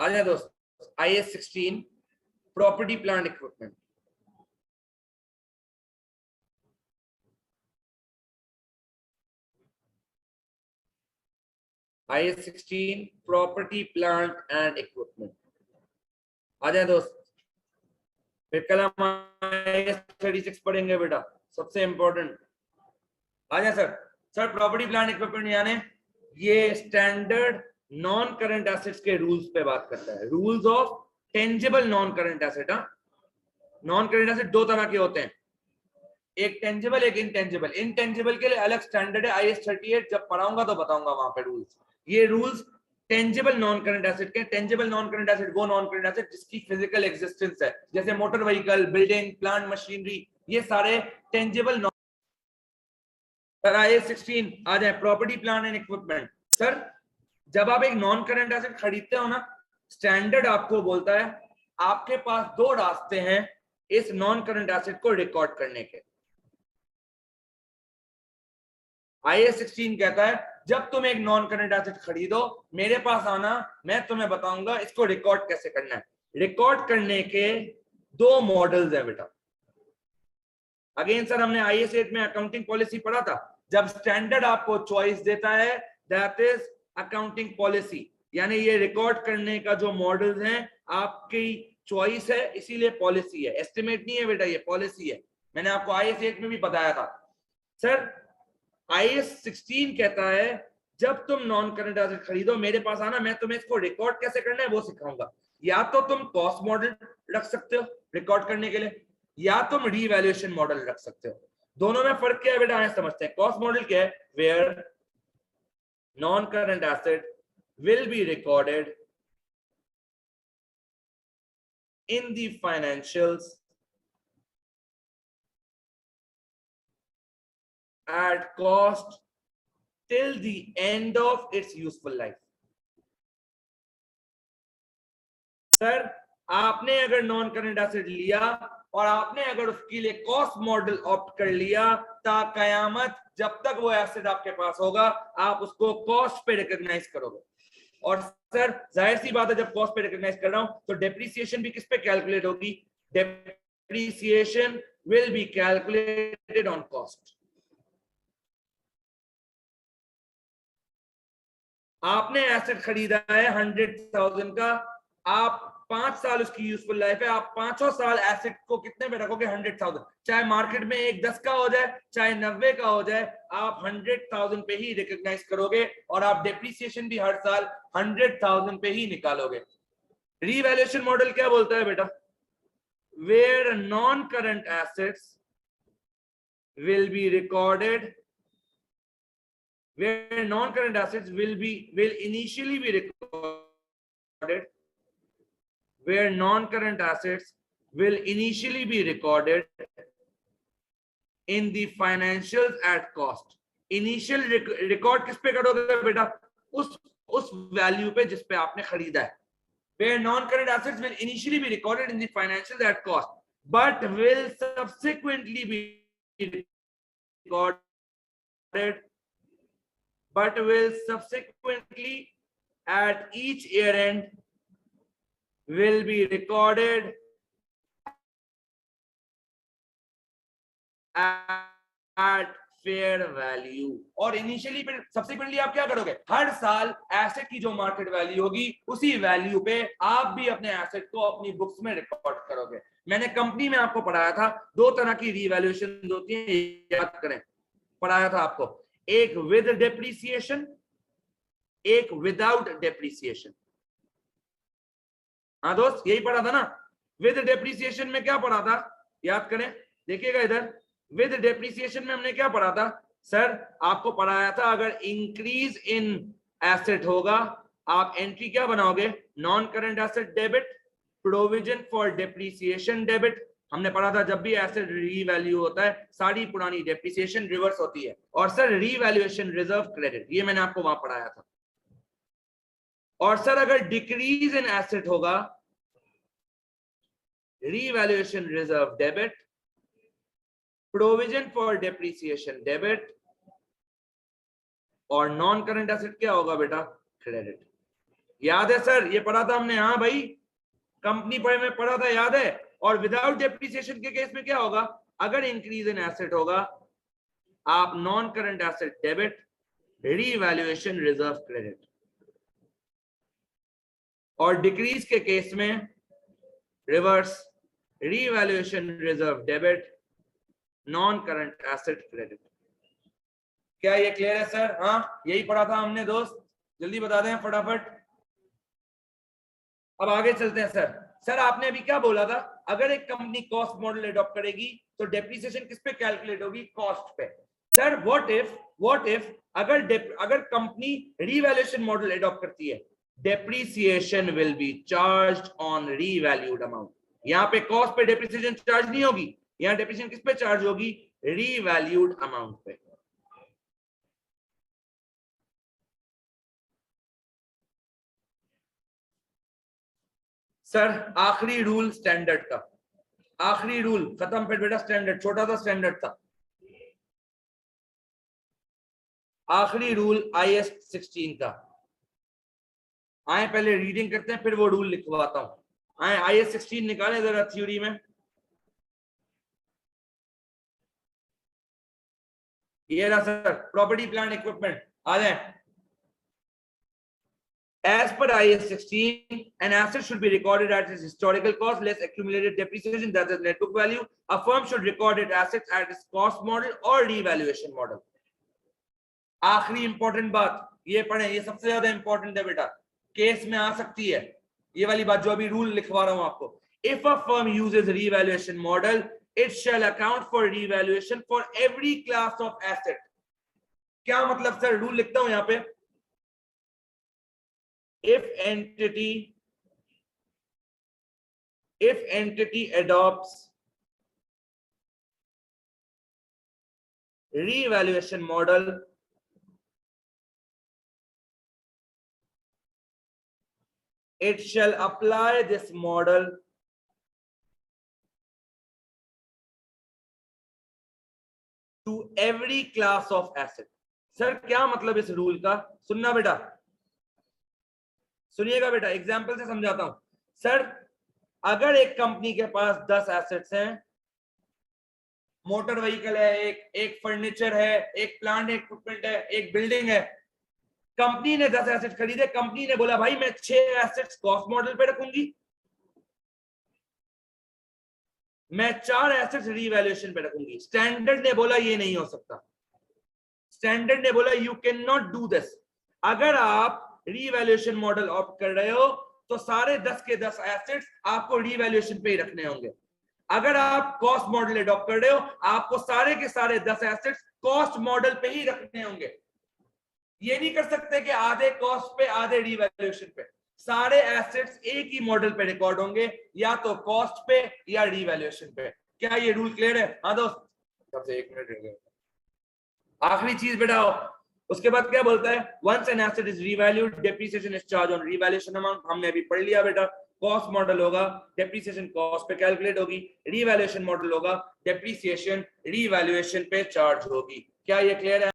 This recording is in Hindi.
आ जाए दोस्त, IAS 16 property plant equipment. IAS 16 property plant and equipment. आ जाए दोस्त, फिर कल हम IAS 36 पढ़ेंगे बेटा, सबसे इंपॉर्टेंट। आ जाए sir. Sir property plant equipment यानी ये स्टैंडर्ड नॉन करंट एसेट्स के रूल्स पे बात करता है। Rules of tangible non current asset. Non current asset दो तरह के होते हैं, एक टेंजिबल एक इनटेंजिबल। इनटेंजिबल के लिए अलग स्टैंडर्ड है IAS 38, जब पढ़ाऊंगा तो बताऊंगा वहां पे रूल्स। ये rules tangible non current asset के। टेंजिबल नॉन करंट एसेट वो नॉन करंट एसेट जिसकी फिजिकल एग्जिस्टेंस है, जैसे motor vehicle, building, plant machinery, ये सारे टेंजिबल। सर IAS 16 आ जाए property plant and equipment. Sir जब आप एक नॉन करंट एसेट खरीदते हो ना, स्टैंडर्ड आपको बोलता है आपके पास दो रास्ते हैं इस नॉन करंट एसेट को रिकॉर्ड करने के। IAS 16 कहता है जब तुम एक नॉन करंट एसेट खरीदो, मेरे पास आना, मैं तुम्हें बताऊंगा इसको रिकॉर्ड कैसे करना है। रिकॉर्ड करने के दो मॉडल्स है बेटा। अगेन सर हमने IAS 8 में अकाउंटिंग पॉलिसी पढ़ा था, जब स्टैंडर्ड आपको चॉइस देता है दैट इज अकाउंटिंग पॉलिसी, यानी ये रिकॉर्ड करने का जो मॉडल्स हैं आपकी चॉइस है, इसीलिए पॉलिसी है। एस्टिमेट नहीं है बेटा, ये पॉलिसी है। मैंने आपको IAS 8 में भी बताया था। सर IAS 16 कहता है जब तुम नॉन करंट एसेट खरीदो, मेरे पास आना, मैं तुम्हें इसको रिकॉर्ड कैसे करना है वो सिखाऊंगा। या तो तुम कॉस्ट मॉडल रख सकते हो रिकॉर्ड करने के लिए, या तुम रीवैल्यूएशन मॉडल रख सकते हो। दोनों में फर्क क्या है बेटा, आए समझते हैं। कॉस्ट मॉडल क्या है, where non current asset will be recorded in the financials at cost till the end of its useful life। Sir आपने अगर नॉन करंट एसेट लिया और आपने अगर उसके लिए कॉस्ट मॉडल ऑप्ट कर लिया, ता कयामत जब तक वो एसेट आपके पास होगा आप उसको कॉस्ट पे रिकॉग्नाइज करोगे। और सर जाहिर सी बात है जब कॉस्ट पे रिकॉग्नाइज कर रहा हूं तो डेप्रिसिएशन भी किस पे कैलकुलेट होगी, depreciation will be calculated on cost. आपने एसेट खरीदा है 100,000 का, आप 5 साल उसकी यूजफुल लाइफ है, आप 5 साल एसेट को कितने में रखोगे, 100,000। चाहे मार्केट में एक 10 का हो जाए चाहे 90 का हो जाए, आप 100,000 पे ही रिकॉग्नाइज करोगे और आप डेप्रिसिएशन भी हर साल 100,000 पे ही निकालोगे। रीवैल्यूएशन मॉडल क्या बोलता है बेटा, where non current assets will be recorded, where non-current assets will initially be recorded, where non-current assets will initially be recorded in the financials at cost। initial record किस पे करोगे बेटा, उस वैल्यू पे जिस पे आपने खरीदा है। where non-current assets will initially be recorded in the financials at cost but will subsequently be recorded at each year end will be recorded at fair value। और इनिशियली फिर सब्सिक्वेंटली आप क्या करोगे, हर साल एसेट की जो मार्केट वैल्यू होगी उसी वैल्यू पे आप भी अपने एसेट को अपनी बुक्स में रिकॉर्ड करोगे। मैंने कंपनी में आपको पढ़ाया था दो तरह की रीवैल्यूएशन होती है, याद करें, पढ़ाया था आपको, एक विद डेप्रिसिएशन, एक विदाउट डेप्रिसिएशन। हाँ दोस्त यही पढ़ा था ना। विद डेप्रिसिएशन में क्या पढ़ा था, याद करें, देखिएगा इधर। विद डेप्रिसिएशन में हमने क्या पढ़ा था सर, आपको पढ़ाया था अगर इंक्रीज इन एसेट होगा आप एंट्री क्या बनाओगे, non current asset debit, provision for depreciation debit. हमने पढ़ा था जब भी एसेट रीवैल्यू होता है सारी पुरानी डेप्रिसिएशन रिवर्स होती है। और सर रीवैल्यूएशन रिजर्व क्रेडिट, ये मैंने आपको वहां पढ़ाया था। और सर अगर डिक्रीज इन एसेट होगा revaluation reserve debit, provision for depreciation debit, और नॉन करंट एसेट क्या होगा बेटा, क्रेडिट। याद है सर, ये पढ़ा था हमने, हाँ भाई कंपनी में पढ़ा था, याद है। और विदाउट डेप्रिसिएशन के केस में क्या होगा, अगर इंक्रीज इन एसेट होगा आप non current asset debit, revaluation reserve credit, और डिक्रीज के केस में reverse, revaluation reserve debit, non current asset credit. क्या ये क्लियर है सर? हाँ यही पढ़ा था हमने दोस्त, जल्दी बता दें फटाफट। अब आगे चलते हैं सर। सर आपने अभी क्या बोला था, अगर एक कंपनी कॉस्ट मॉडल एडॉप्ट करेगी तो डेप्रिसिएशन किस पे कैलकुलेट होगी, कॉस्ट पे। सर व्हाट इफ अगर कंपनी रीवैल्यूएशन मॉडल एडॉप्ट करती है, depreciation will be charged on revalued amount. यहाँ पे कॉस्ट पे डेप्रिसिएशन चार्ज नहीं होगी, यहाँ डेप्रिसिएशन किस पे चार्ज होगी, रीवैल्यूड अमाउंट पे। सर आखिरी रूल स्टैंडर्ड का, आखिरी रूल खत्म, फिर बेटा स्टैंडर्ड, छोटा सा स्टैंडर्ड था। आखिरी रूल IAS 16 का, आए पहले रीडिंग करते हैं फिर वो रूल लिखवाता हूं। आए IAS 16 निकाले जरा थ्योरी में। ये रहा सर, प्रॉपर्टी प्लांट इक्विपमेंट, आ जाए। As per IAS 16, an asset should be recorded at its historical cost less accumulated depreciation, that is net book value. A firm should record its assets at its cost model or revaluation model. आखिरी इंपॉर्टेंट बात ये पढ़े, ये सबसे ज्यादा इंपॉर्टेंट है बेटा, केस में आ सकती है ये वाली बात जो अभी रूल लिखवा रहा हूं आपको। If a firm uses revaluation model, it shall account for revaluation for every class of asset. क्या मतलब सर, रूल लिखता हूं यहाँ पे, if entity adopts revaluation model, it shall apply this model to every class of asset. Sir क्या मतलब इस रूल का, सुनना बेटा, सुनिएगा बेटा, एग्जाम्पल से समझाता हूं। सर अगर एक कंपनी के पास 10 एसेट्स हैं, मोटर व्हीकल है, एक फर्नीचर है, एक प्लांट इक्विपमेंट है, एक बिल्डिंग है, कंपनी ने 10 एसेट खरीदे, कंपनी ने बोला भाई मैं 6 एसेट्स कॉस्ट मॉडल पे रखूंगी, मैं 4 एसेट्स रीवैल्यूएशन पे रखूंगी। स्टैंडर्ड ने बोला ये नहीं हो सकता, स्टैंडर्ड ने बोला you can not do this. अगर आप रीवैल्यूएशन मॉडल ऑप्ट कर रहे हो तो सारे 10 के 10 एसेट्स आपको रीवैल्यूएशन पे ही रखने होंगे। अगर आप कॉस्ट मॉडल अडॉप्ट कर रहे हो आपको सारे के सारे 10 एसेट्स कॉस्ट मॉडल पे ही रखने होंगे। ये नहीं कर सकते कि आधे कॉस्ट पे आधे रीवैल्यूएशन पे, सारे एसेट्स एक ही मॉडल पे रिकॉर्ड होंगे, या तो कॉस्ट पे या रीवैल्यूएशन पे। क्या ये रूल क्लियर है? हाँ दोस्त, सबसे 1 मिनट रह गया। आखिरी चीज बेटा, उसके बाद क्या बोलता है, once an asset is revalued depreciation is charged on revaluation amount. हमने अभी पढ़ लिया बेटा, कॉस्ट मॉडल होगा डेप्रिसिएशन कॉस्ट पे कैलकुलेट होगी, रीवैल्यूएशन मॉडल होगा डेप्रिसिएशन रीवैल्यूएशन पे चार्ज होगी। क्या ये क्लियर है?